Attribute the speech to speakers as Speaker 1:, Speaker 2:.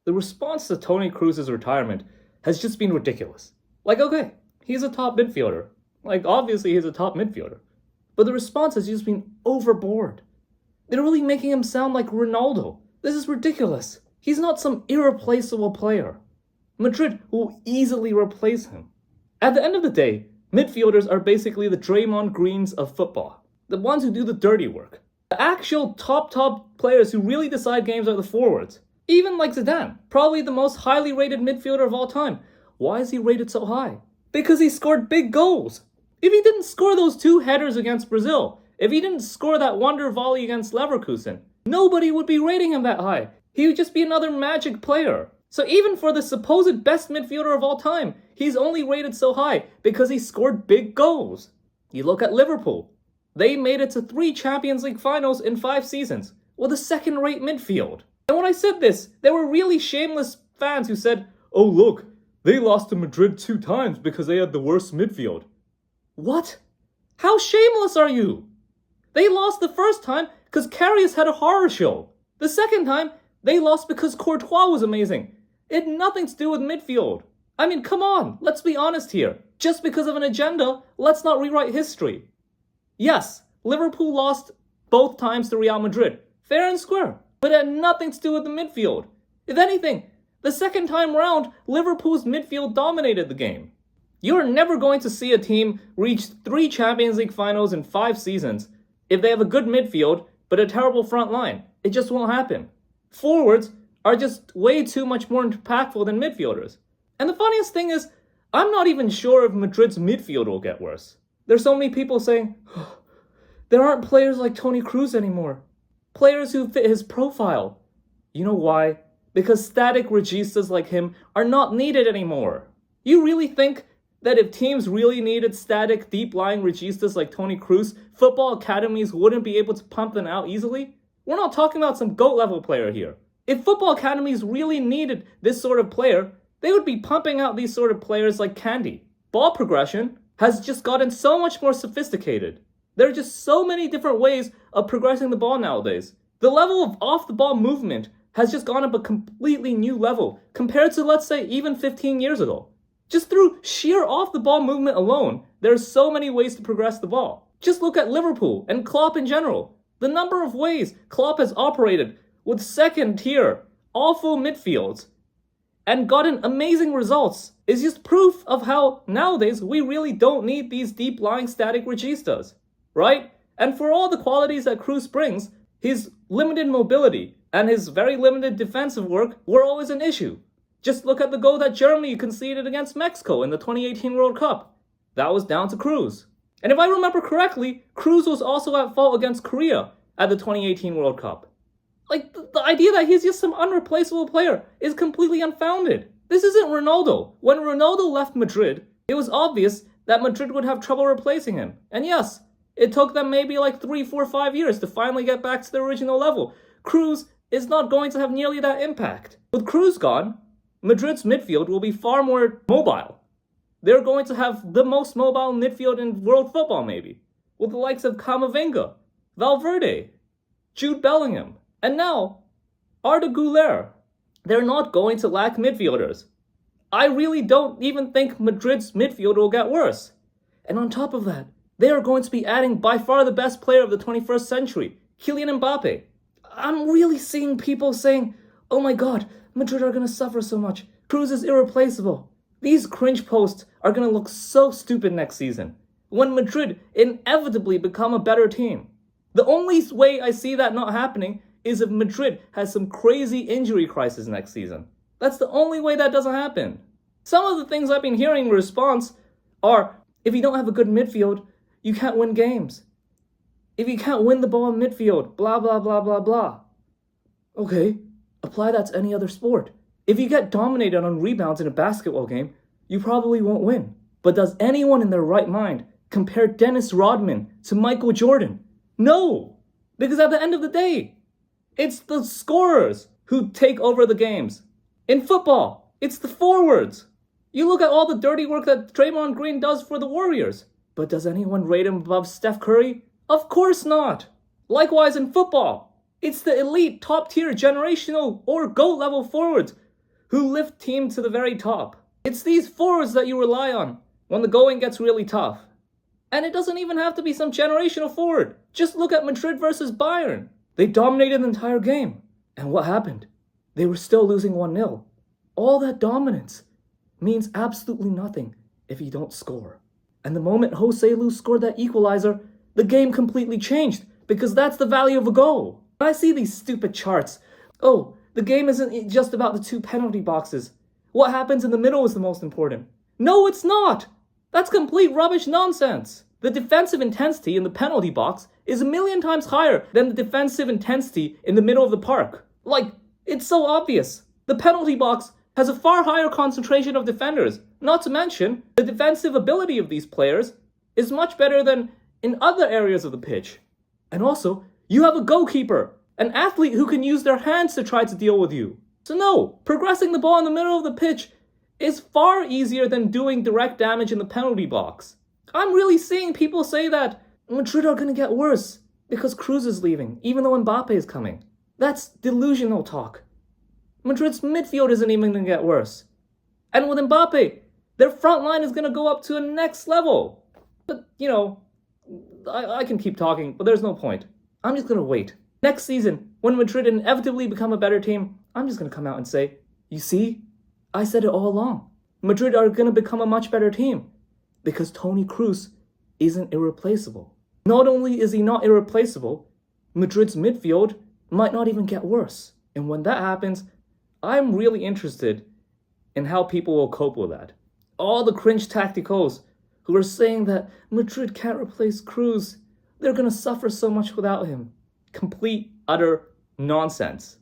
Speaker 1: The response to Toni Kroos' retirement has just been ridiculous. Like, okay, he's a top midfielder. Like, obviously he's a top midfielder. But the response has just been overboard. They're really making him sound like Ronaldo. This is ridiculous. He's not some irreplaceable player. Madrid will easily replace him. At the end of the day, midfielders are basically the Draymond Greens of football. The ones who do the dirty work. The actual top players who really decide games are the forwards. Even like Zidane, probably the most highly rated midfielder of all time. Why is he rated so high? Because he scored big goals. If he didn't score those 2 headers against Brazil, if he didn't score that wonder volley against Leverkusen, nobody would be rating him that high. He would just be another magic player. So even for the supposed best midfielder of all time, he's only rated so high because he scored big goals. You look at Liverpool. They made it to 3 Champions League finals in 5 seasons with a second-rate midfield. And when I said this, there were really shameless fans who said, "Oh look, they lost to Madrid 2 times because they had the worst midfield." What? How shameless are you? They lost the first time because Karius had a horror show. The second time, they lost because Courtois was amazing. It had nothing to do with midfield. I mean, come on, let's be honest here. Just because of an agenda, let's not rewrite history. Yes, Liverpool lost both times to Real Madrid. Fair and square. But it had nothing to do with the midfield. If anything, the second time round, Liverpool's midfield dominated the game. You're never going to see a team reach 3 Champions League finals in 5 seasons if they have a good midfield but a terrible front line. It just won't happen. Forwards are just way too much more impactful than midfielders. And the funniest thing is, I'm not even sure if Madrid's midfield will get worse. There's so many people saying, oh, there aren't players like Toni Kroos anymore. Players who fit his profile. You know why? Because static registas like him are not needed anymore. You really think that if teams really needed static, deep-lying registas like Toni Kroos, football academies wouldn't be able to pump them out easily? We're not talking about some GOAT-level player here. If football academies really needed this sort of player, they would be pumping out these sort of players like candy. Ball progression has just gotten so much more sophisticated. There are just so many different ways of progressing the ball nowadays. The level of off-the-ball movement has just gone up a completely new level compared to, let's say, even 15 years ago. Just through sheer off-the-ball movement alone, there are so many ways to progress the ball. Just look at Liverpool and Klopp in general. The number of ways Klopp has operated with second-tier, awful midfields and gotten amazing results is just proof of how nowadays we really don't need these deep-lying static registas, right? And for all the qualities that Kroos brings, his limited mobility and his very limited defensive work were always an issue. Just look at the goal that Germany conceded against Mexico in the 2018 World Cup. That was down to Kroos. And if I remember correctly, Kroos was also at fault against Korea at the 2018 World Cup. Like, the idea that he's just some unreplaceable player is completely unfounded. This isn't Ronaldo. When Ronaldo left Madrid, it was obvious that Madrid would have trouble replacing him. And yes, it took them maybe like 3, 4, 5 years to finally get back to their original level. Kroos is not going to have nearly that impact. With Kroos gone, Madrid's midfield will be far more mobile. They're going to have the most mobile midfield in world football maybe, with the likes of Camavinga, Valverde, Jude Bellingham, and now Arda Güler. They're not going to lack midfielders. I really don't even think Madrid's midfield will get worse. And on top of that, they are going to be adding by far the best player of the 21st century, Kylian Mbappe. I'm really seeing people saying, oh my god, Madrid are going to suffer so much. Kroos is irreplaceable. These cringe posts are going to look so stupid next season, when Madrid inevitably become a better team. The only way I see that not happening is if Madrid has some crazy injury crisis next season. That's the only way that doesn't happen. Some of the things I've been hearing in response are, if you don't have a good midfield, you can't win games. If you can't win the ball in midfield, blah, blah, blah, blah, blah. Okay, apply that to any other sport. If you get dominated on rebounds in a basketball game, you probably won't win. But does anyone in their right mind compare Dennis Rodman to Michael Jordan? No! Because at the end of the day, it's the scorers who take over the games. In football, it's the forwards. You look at all the dirty work that Draymond Green does for the Warriors. But does anyone rate him above Steph Curry? Of course not. Likewise in football, it's the elite, top-tier, generational, or GOAT-level forwards who lift team to the very top. It's these forwards that you rely on when the going gets really tough. And it doesn't even have to be some generational forward. Just look at Madrid versus Bayern. They dominated the entire game. And what happened? They were still losing 1-0. All that dominance means absolutely nothing if you don't score. And the moment Joselu scored that equalizer, the game completely changed, because that's the value of a goal. When I see these stupid charts, oh, the game isn't just about the 2 penalty boxes. What happens in the middle is the most important. No, it's not! That's complete rubbish nonsense. The defensive intensity in the penalty box is 1,000,000 times higher than the defensive intensity in the middle of the park. Like, it's so obvious. The penalty box has a far higher concentration of defenders. Not to mention, the defensive ability of these players is much better than in other areas of the pitch. And also, you have a goalkeeper, an athlete who can use their hands to try to deal with you. So no, progressing the ball in the middle of the pitch is far easier than doing direct damage in the penalty box. I'm really seeing people say that Madrid are going to get worse because Kroos is leaving, even though Mbappe is coming. That's delusional talk. Madrid's midfield isn't even going to get worse. And with Mbappe, their front line is going to go up to a next level. But, I can keep talking, but there's no point. I'm just going to wait. Next season, when Madrid inevitably become a better team, I'm just going to come out and say, you see, I said it all along. Madrid are going to become a much better team because Toni Kroos isn't irreplaceable. Not only is he not irreplaceable, Madrid's midfield might not even get worse. And when that happens, I'm really interested in how people will cope with that. All the cringe tacticos who are saying that Madrid can't replace Kroos, they're going to suffer so much without him. Complete, utter nonsense.